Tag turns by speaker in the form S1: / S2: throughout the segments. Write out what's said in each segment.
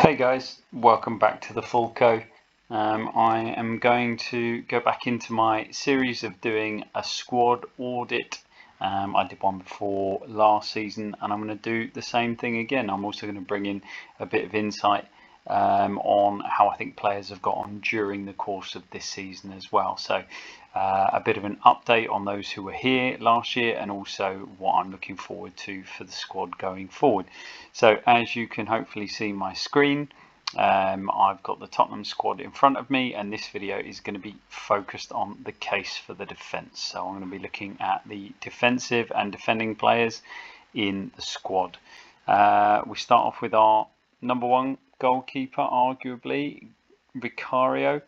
S1: Hey guys, welcome back to the Fulco. I am going to go back into my series of doing a squad audit. I did one before last season and I'm going to do the same thing again. I'm also going to bring in a bit of insight on how I think players have got on during the course of this season as well. So a bit of an update on those who were here last year and also what I'm looking forward to for the squad going forward. So as you can hopefully see my screen, I've got the Tottenham squad in front of me, and this video is going to be focused on the case for the defence. So I'm going to be looking at the defensive and defending players in the squad. We start off with our number one goalkeeper, arguably, Vicario.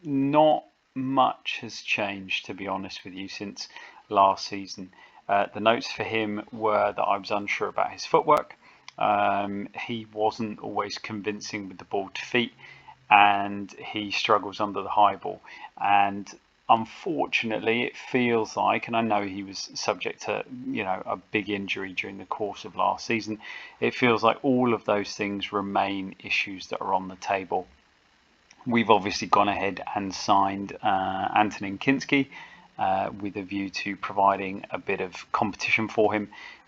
S1: Not much has changed, to be honest with you, since last season. The notes for him were that I was unsure about his footwork. He wasn't always convincing with the ball to feet, and he struggles under the high ball. And unfortunately, it feels like, and I know he was subject to, a big injury during the course of last season, it feels like all of those things remain issues that are on the table. We've obviously gone ahead and signed Antonin Kinski with a view to providing a bit of competition for him,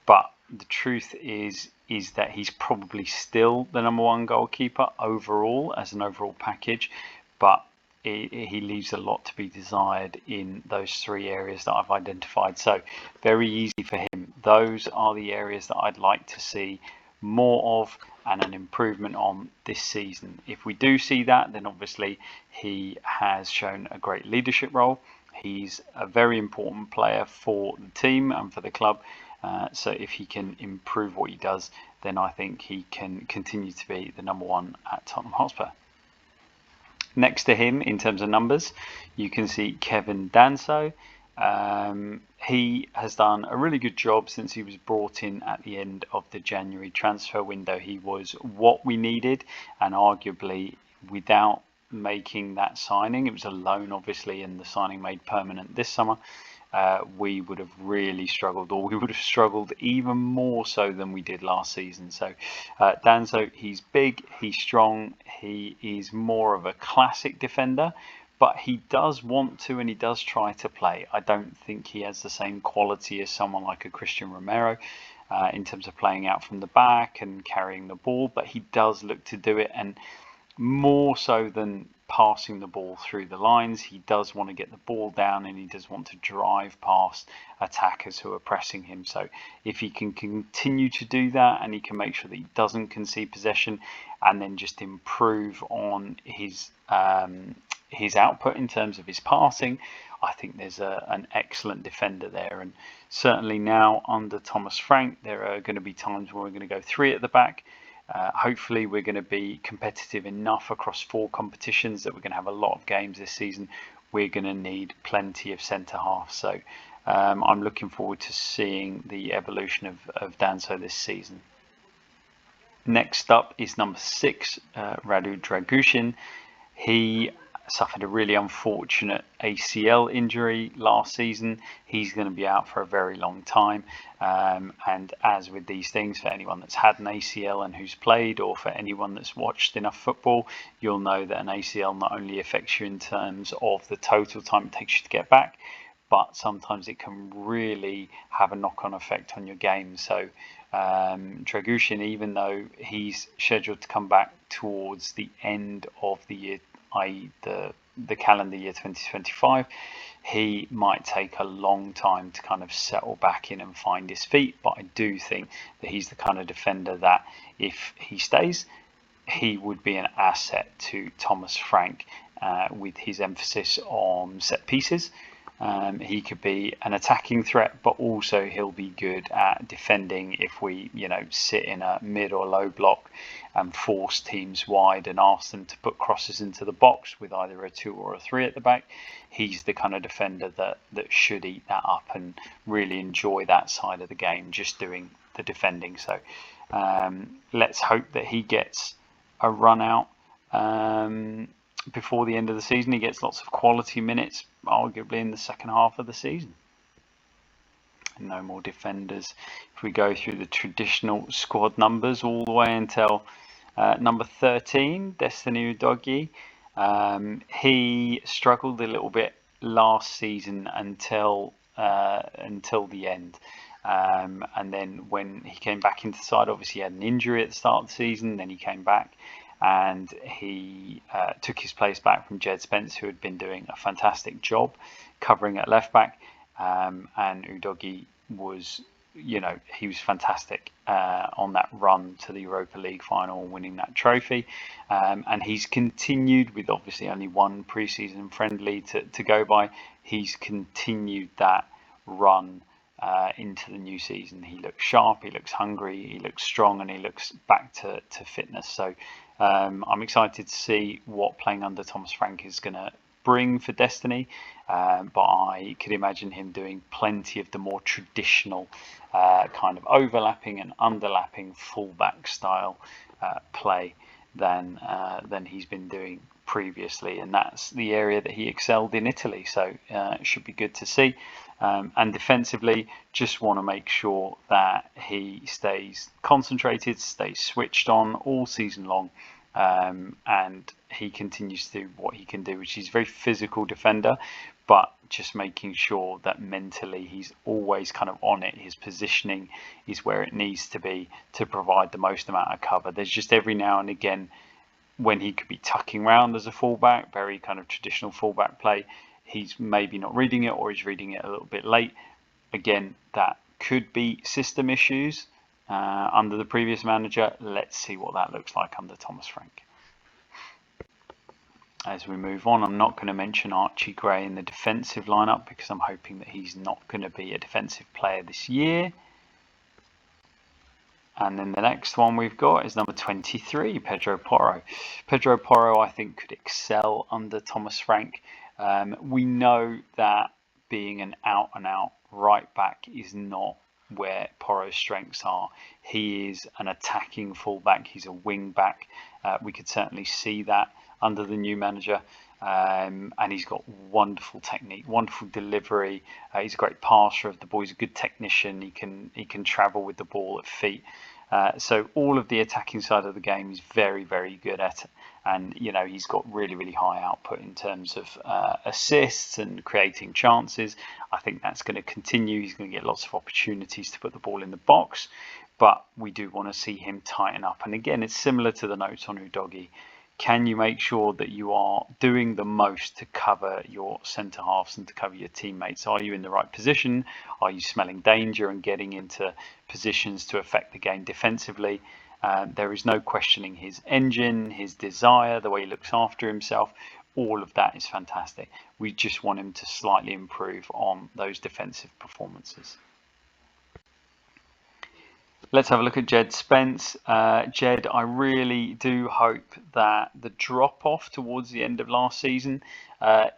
S1: but the truth is that he's probably still the number one goalkeeper overall as an overall package, but he leaves a lot to be desired in those three areas that I've identified. So very easy for him. Those are the areas that I'd like to see more of and an improvement on this season. If we do see that, then obviously he has shown a great leadership role. He's a very important player for the team and for the club. So if he can improve what he does, then I think he can continue to be the number one at Tottenham Hotspur. Next to him, in terms of numbers, you can see Kevin Danso. He has done a really good job since he was brought in at the end of the January transfer window. He was what we needed, and arguably without making that signing, it was a loan obviously, and the signing made permanent this summer, we would have really struggled, or we would have struggled even more so than we did last season. So Danso, he's big, he's strong, he is more of a classic defender, but he does want to and he does try to play. I don't think he has the same quality as someone like a Christian Romero in terms of playing out from the back and carrying the ball, but he does look to do it, and more so than passing the ball through the lines, he does want to get the ball down and he does want to drive past attackers who are pressing him. So if he can continue to do that and he can make sure that he doesn't concede possession and then just improve on his output in terms of his passing, I think there's an excellent defender there. And certainly now under Thomas Frank, there are going to be times where we're going to go three at the back. Hopefully we're going to be competitive enough across 4 competitions that we're going to have a lot of games this season. We're going to need plenty of centre half. So I'm looking forward to seeing the evolution of Danso this season. Next up is number 6, Radu Dragushin. He suffered a really unfortunate ACL injury last season. He's going to be out for a very long time, and as with these things, for anyone that's had an ACL and who's played, or for anyone that's watched enough football, you'll know that an ACL not only affects you in terms of the total time it takes you to get back, but sometimes it can really have a knock-on effect on your game. So Dragushin, even though he's scheduled to come back towards the end of the year, i.e. the calendar year 2025, he might take a long time to kind of settle back in and find his feet. But I do think that he's the kind of defender that if he stays, he would be an asset to Thomas Frank with his emphasis on set pieces. He could be an attacking threat, but also he'll be good at defending if we, sit in a mid or low block and force teams wide and ask them to put crosses into the box with either a 2 or a 3 at the back. He's the kind of defender that should eat that up and really enjoy that side of the game, just doing the defending. So let's hope that he gets a run out before the end of the season. He gets lots of quality minutes, arguably in the second half of the season. No more defenders. If we go through the traditional squad numbers all the way until number 13, Destiny Udogie. He struggled a little bit last season until the end. And then when he came back into the side, obviously he had an injury at the start of the season, then he came back and he took his place back from Jed Spence, who had been doing a fantastic job covering at left back. And Udogie was, he was fantastic on that run to the Europa League final, winning that trophy. And he's continued with obviously only one pre-season friendly to go by. He's continued that run into the new season. He looks sharp, he looks hungry, he looks strong, and he looks back to fitness. So I'm excited to see what playing under Thomas Frank is going to bring for Destiny, but I could imagine him doing plenty of the more traditional kind of overlapping and underlapping fullback style play than he's been doing previously, and that's the area that he excelled in Italy, so it should be good to see. And defensively, just want to make sure that he stays concentrated, stays switched on all season long, and he continues to do what he can do, which is a very physical defender, but just making sure that mentally he's always kind of on it. His positioning is where it needs to be to provide the most amount of cover. There's just every now and again when he could be tucking round as a fullback, very kind of traditional fullback play. He's maybe not reading it, or he's reading it a little bit late. Again, that could be system issues under the previous manager. Let's see what that looks like under Thomas Frank. As we move on, I'm not going to mention Archie Gray in the defensive lineup because I'm hoping that he's not going to be a defensive player this year. And then the next one we've got is number 23, Pedro Porro. Pedro Porro, I think, could excel under Thomas Frank. We know that being an out-and-out right back is not where Porro's strengths are. He is an attacking fullback. He's a wing back. We could certainly see that under the new manager. And he's got wonderful technique, wonderful delivery. He's a great passer of the ball. He's a good technician. He can travel with the ball at feet. So all of the attacking side of the game he's very, very good at, and he's got really, really high output in terms of assists and creating chances. I think that's going to continue. He's going to get lots of opportunities to put the ball in the box, but we do want to see him tighten up. And again, it's similar to the notes on Udogie. Can you make sure that you are doing the most to cover your centre halves and to cover your teammates? Are you in the right position? Are you smelling danger and getting into positions to affect the game defensively? There is no questioning his engine, his desire, the way he looks after himself. All of that is fantastic. We just want him to slightly improve on those defensive performances. Let's have a look at Jed Spence. Jed, I really do hope that the drop-off towards the end of last season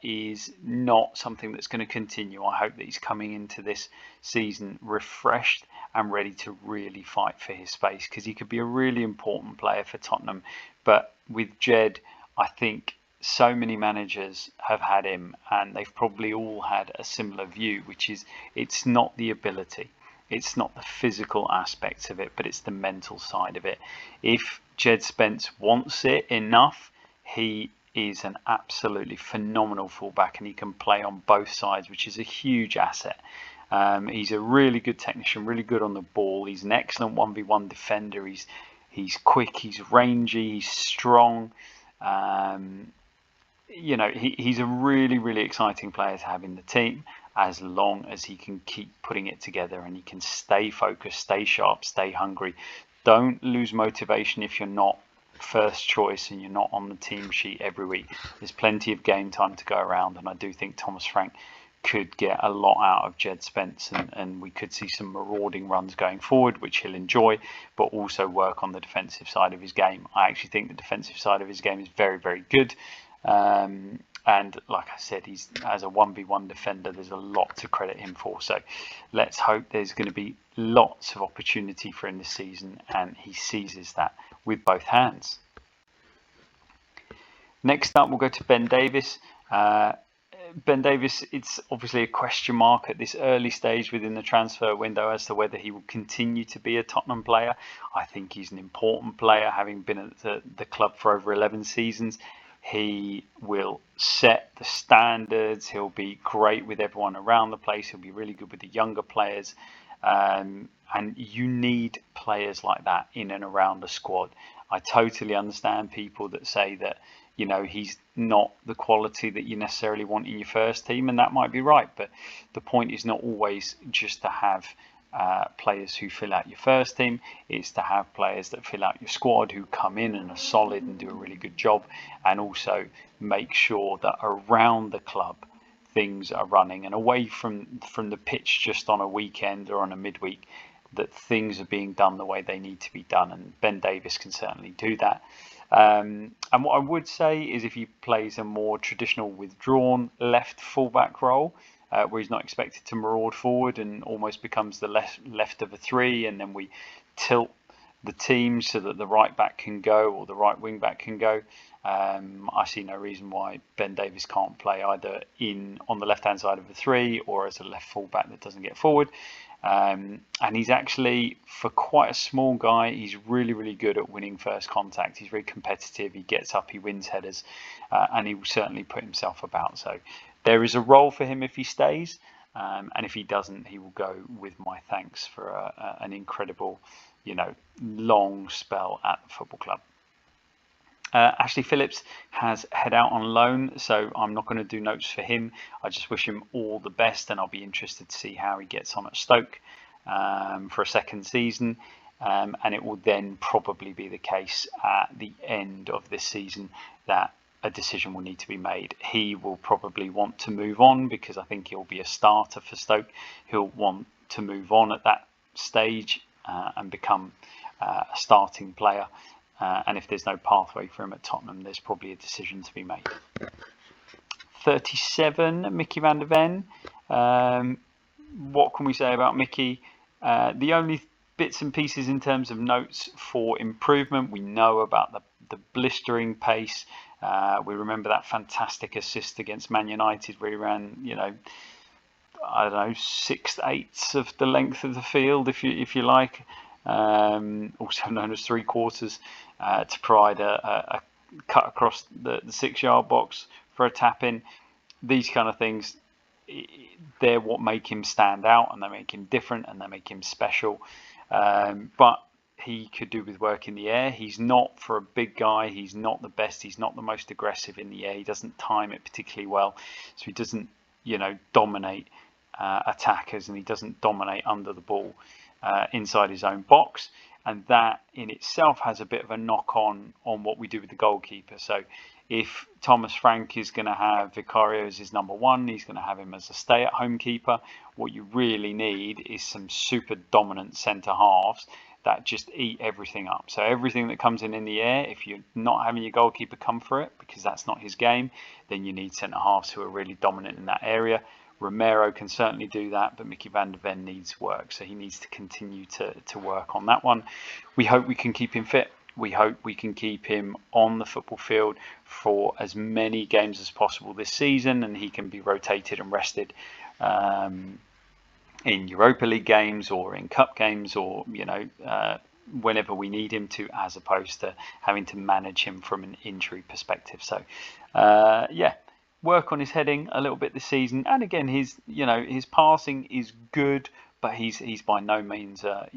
S1: is not something that's going to continue. I hope that he's coming into this season refreshed and ready to really fight for his space, because he could be a really important player for Tottenham. But with Jed, I think so many managers have had him, and they've probably all had a similar view, which is it's not the ability. It's not the physical aspects of it, but it's the mental side of it. If Jed Spence wants it enough, he is an absolutely phenomenal fullback, and he can play on both sides, which is a huge asset. He's a really good technician, really good on the ball. He's an excellent 1v1 defender. He's quick, he's rangy, he's strong. He's a really, really exciting player to have in the team, as long as he can keep putting it together and he can stay focused, stay sharp, stay hungry. Don't lose motivation if you're not first choice and you're not on the team sheet every week. There's plenty of game time to go around, and I do think Thomas Frank could get a lot out of Jed Spence, and we could see some marauding runs going forward, which he'll enjoy, but also work on the defensive side of his game. I actually think the defensive side of his game is very, very good. And like I said, he's as a 1v1 defender, there's a lot to credit him for. So let's hope there's going to be lots of opportunity for him this season, and he seizes that with both hands. Next up, we'll go to Ben Davies. Ben Davies, it's obviously a question mark at this early stage within the transfer window as to whether he will continue to be a Tottenham player. I think he's an important player, having been at the club for over 11 seasons. He will set the standards. He'll be great with everyone around the place. He'll be really good with the younger players. And you need players like that in and around the squad. I totally understand people that say that, you know, he's not the quality that you necessarily want in your first team, and that might be right. But the point is not always just to have players who fill out your first team. It's to have players that fill out your squad, who come in and are solid and do a really good job, and also make sure that around the club things are running, and away from the pitch just on a weekend or on a midweek, that things are being done the way they need to be done. And Ben Davies can certainly do that. And what I would say is, if he plays a more traditional withdrawn left fullback role, where he's not expected to maraud forward and almost becomes the left of a three, and then we tilt the team so that the right back can go or the right wing back can go, I see no reason why Ben Davies can't play either on the left hand side of a three or as a left fullback that doesn't get forward. And he's actually, for quite a small guy, he's really, really good at winning first contact. He's very competitive. He gets up, he wins headers, and he will certainly put himself about. So there is a role for him if he stays, and if he doesn't, he will go with my thanks for an incredible, long spell at the football club. Ashley Phillips has head out on loan, so I'm not going to do notes for him. I just wish him all the best, and I'll be interested to see how he gets on at Stoke for a second season. And it will then probably be the case at the end of this season that a decision will need to be made. He will probably want to move on, because I think he'll be a starter for Stoke. He'll want to move on at that stage and become a starting player. And if there's no pathway for him at Tottenham, there's probably a decision to be made. 37, Mickey van der Ven. What can we say about Mickey? The only bits and pieces in terms of notes for improvement, we know about the blistering pace. We remember that fantastic assist against Man United where he ran, 6/8 of the length of the field, if you like. Also known as 3/4, to provide a cut across the 6-yard box for a tap in. These kind of things, they're what make him stand out, and they make him different, and they make him special. But he could do with work in the air. He's not, for a big guy, he's not the best. He's not the most aggressive in the air. He doesn't time it particularly well, so he doesn't dominate attackers, and he doesn't dominate under the ball inside his own box. And that in itself has a bit of a knock on what we do with the goalkeeper. So if Thomas Frank is going to have Vicario as his number one, he's going to have him as a stay-at-home keeper. What you really need is some super dominant centre halves that just eat everything up. So everything that comes in the air, if you're not having your goalkeeper come for it, because that's not his game, then you need centre halves who are really dominant in that area. Romero can certainly do that, but Mickey van der Ven needs work, so he needs to continue to work on that one. We hope we can keep him fit. We hope we can keep him on the football field for as many games as possible this season, and he can be rotated and rested in Europa League games or in cup games, or whenever we need him to, as opposed to having to manage him from an injury perspective. So work on his heading a little bit this season, and again his passing is good, but he's by no means a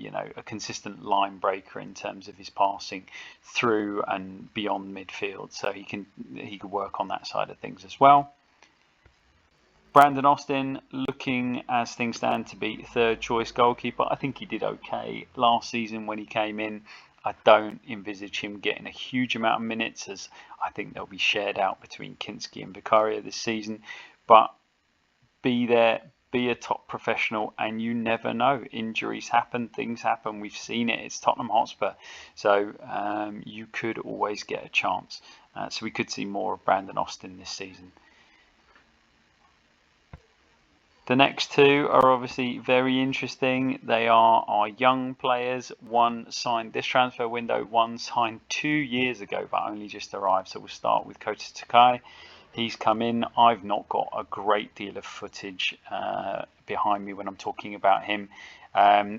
S1: consistent line breaker in terms of his passing through and beyond midfield. So he could work on that side of things as well. Brandon Austin, looking as things stand to be third choice goalkeeper. I think he did okay last season when he came in. I don't envisage him getting a huge amount of minutes, as I think they'll be shared out between Kinski and Vicario this season. But be there, be a top professional, and you never know. Injuries happen, things happen. We've seen it. It's Tottenham Hotspur. So you could always get a chance. So we could see more of Brandon Austin this season. The next two are obviously very interesting. They are our young players. One signed this transfer window, one signed 2 years ago, but only just arrived. So we'll start with Kota Takai. He's come in. I've not got a great deal of footage behind me when I'm talking about him.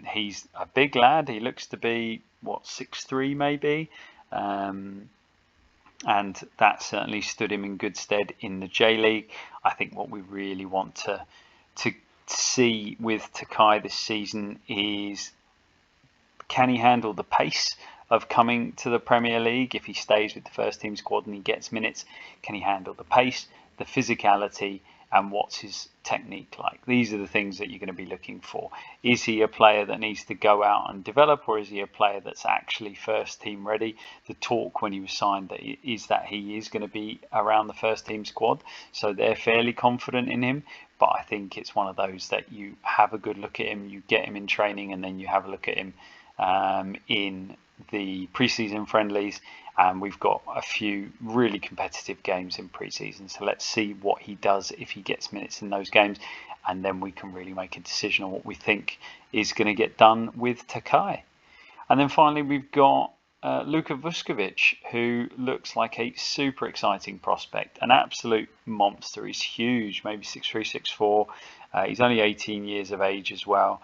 S1: He's a big lad. He looks to be, what, 6'3" maybe? And that certainly stood him in good stead in the J League. I think what we really want to see with Takai this season is, can he handle the pace of coming to the Premier League? If he stays with the first team squad and he gets minutes, can he handle the pace, the physicality, and what's his technique like? These are the things that you're going to be looking for. Is he a player that needs to go out and develop, or is he a player that's actually first team ready? The talk when he was signed is that he is going to be around the first team squad, so they're fairly confident in him. But I think it's one of those that you have a good look at him, you get him in training, and then you have a look at him in the preseason friendlies, and we've got a few really competitive games in preseason, so let's see what he does if he gets minutes in those games, and then we can really make a decision on what we think is going to get done with Takai. And then finally we've got Luka Vuskovic, who looks like a super exciting prospect, an absolute monster. He's huge, maybe 6'3", 6'4". He's only 18 years of age as well.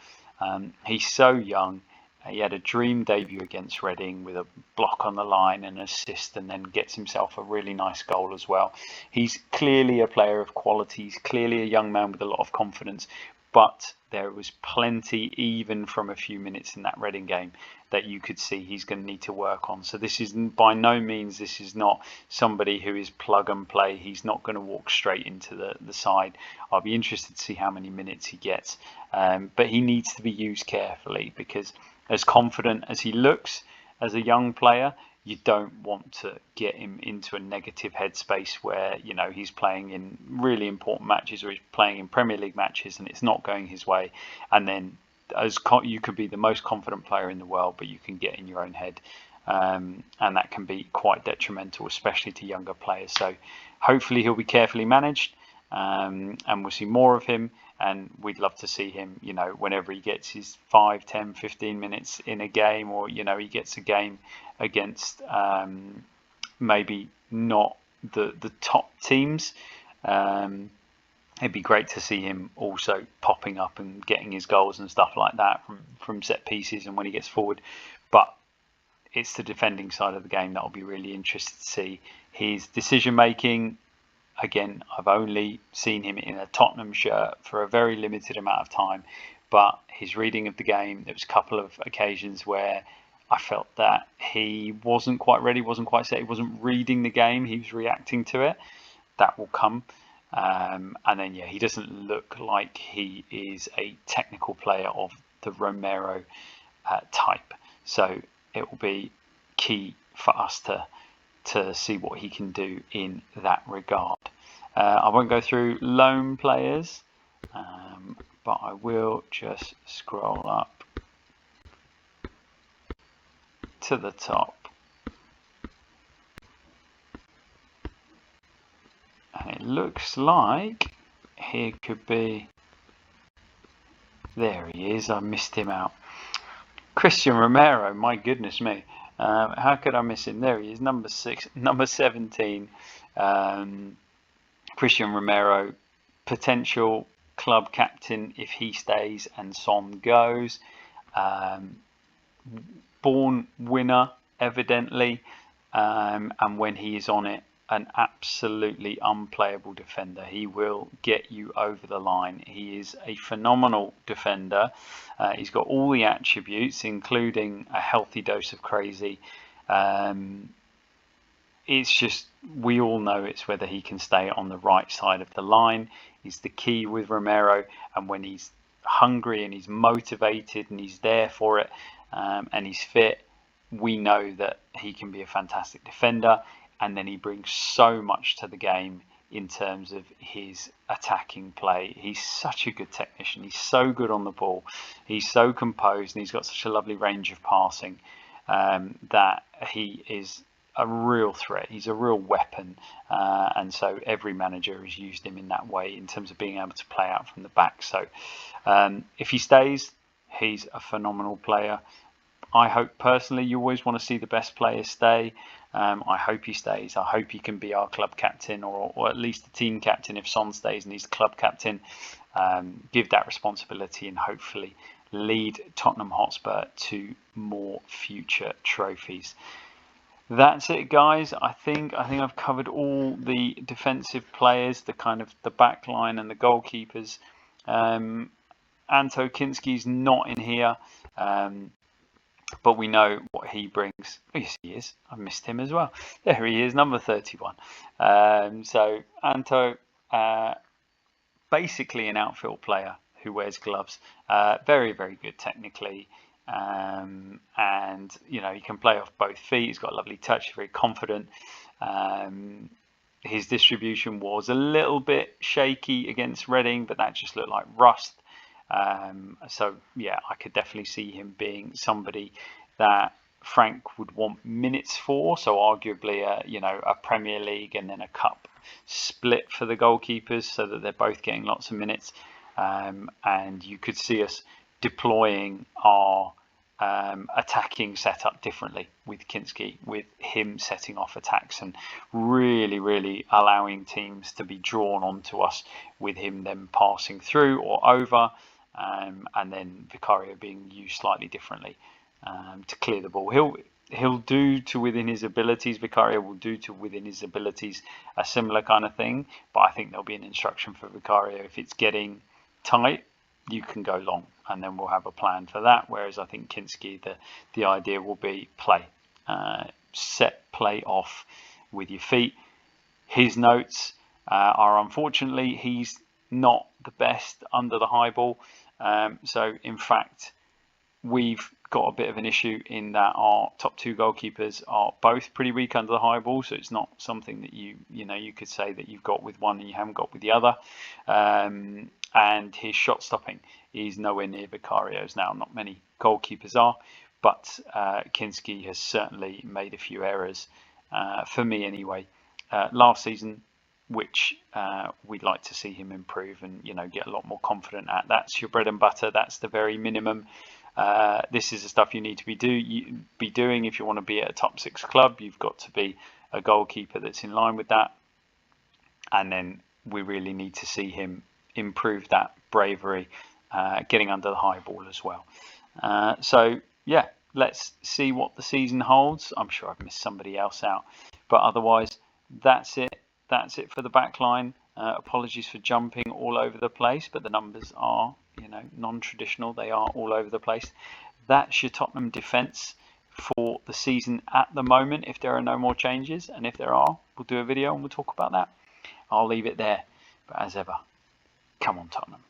S1: He's so young. He had a dream debut against Reading with a block on the line and an assist, and then gets himself a really nice goal as well. He's clearly a player of quality. He's clearly a young man with a lot of confidence, but there was plenty, even from a few minutes in that Reading game, that you could see he's going to need to work on. So this is by no means, this is not somebody who is plug and play. He's not going to walk straight into the side. I'll be interested to see how many minutes he gets, but he needs to be used carefully, because as confident as he looks as a young player, you don't want to get him into a negative headspace where, you know, he's playing in really important matches, or he's playing in Premier League matches and it's not going his way, and then you could be the most confident player in the world, but you can get in your own head, and that can be quite detrimental, especially to younger players. So hopefully he'll be carefully managed, and we'll see more of him. And we'd love to see him, you know, whenever he gets his 5, 10, 15 minutes in a game, or, you know, he gets a game against maybe not the top teams. It'd be great to see him also popping up and getting his goals and stuff like that from set pieces and when he gets forward. But it's the defending side of the game that I'll be really interested to see. His decision making, again, I've only seen him in a Tottenham shirt for a very limited amount of time, but his reading of the game, there was a couple of occasions where I felt that he wasn't quite ready, wasn't quite set, he wasn't reading the game, he was reacting to it. That will come. And then, yeah, he doesn't look like he is a technical player of the Romero type. So it will be key for us to see what he can do in that regard. I won't go through loan players, but I will just scroll up to the top. And it looks like he could be, there he is, I missed him out. Christian Romero, my goodness me. How could I miss him? There he is, number 17. Christian Romero, potential club captain if he stays and Son goes. Born winner, evidently, and when he is on it, an absolutely unplayable defender. He will get you over the line. He is a phenomenal defender. He's got all the attributes, including a healthy dose of crazy. It's just, we all know it's whether he can stay on the right side of the line is the key with Romero. And when he's hungry and he's motivated and he's there for it, and he's fit, we know that he can be a fantastic defender. And then he brings so much to the game in terms of his attacking play. He's such a good technician. He's so good on the ball. He's so composed, and he's got such a lovely range of passing, that he is a real threat. He's a real weapon. And so every manager has used him in that way in terms of being able to play out from the back. So if he stays, he's a phenomenal player. I hope personally, you always want to see the best players stay. I hope he stays. I hope he can be our club captain, or at least the team captain if Son stays and he's the club captain. Give that responsibility and hopefully lead Tottenham Hotspur to more future trophies. That's it, guys. I think I've covered all the defensive players, the back line and the goalkeepers. Anto Kinski's not in here. But we know what he brings. Oh, yes, he is. I missed him as well. There he is, number 31. So Anto, basically an outfield player who wears gloves. Very, very good technically. And, he can play off both feet. He's got a lovely touch. He's very confident. His distribution was a little bit shaky against Reading, but that just looked like rust. So yeah, I could definitely see him being somebody that Frank would want minutes for. So arguably a Premier League and then a cup split for the goalkeepers, so that they're both getting lots of minutes. And you could see us deploying our attacking setup differently with Kinski, with him setting off attacks and really allowing teams to be drawn onto us, with him then passing through or over. And then Vicario being used slightly differently to clear the ball. He'll do to within his abilities. Vicario will do to within his abilities a similar kind of thing. But I think there'll be an instruction for Vicario. If it's getting tight, you can go long, and then we'll have a plan for that. Whereas I think Kinski, the idea will be play, set play off with your feet. His notes are, unfortunately, he's not the best under the high ball. So in fact, we've got a bit of an issue in that our top two goalkeepers are both pretty weak under the high ball. So it's not something that you could say that you've got with one and you haven't got with the other. And his shot stopping is nowhere near Vicario's. Now, not many goalkeepers are, but Kinski has certainly made a few errors, for me anyway, last season, which we'd like to see him improve and get a lot more confident at. That's your bread and butter. That's the very minimum. This is the stuff you need to be doing if you want to be at a top 6 club. You've got to be a goalkeeper that's in line with that, and then we really need to see him improve that bravery, getting under the high ball as well. So yeah, let's see what the season holds. I'm sure I've missed somebody else out, but otherwise that's it for the back line. Apologies for jumping all over the place, but the numbers are non-traditional. They are all over the place. That's your Tottenham defence for the season at the moment, if there are no more changes, and if there are, we'll do a video and we'll talk about that. I'll leave it there, but as ever, come on Tottenham.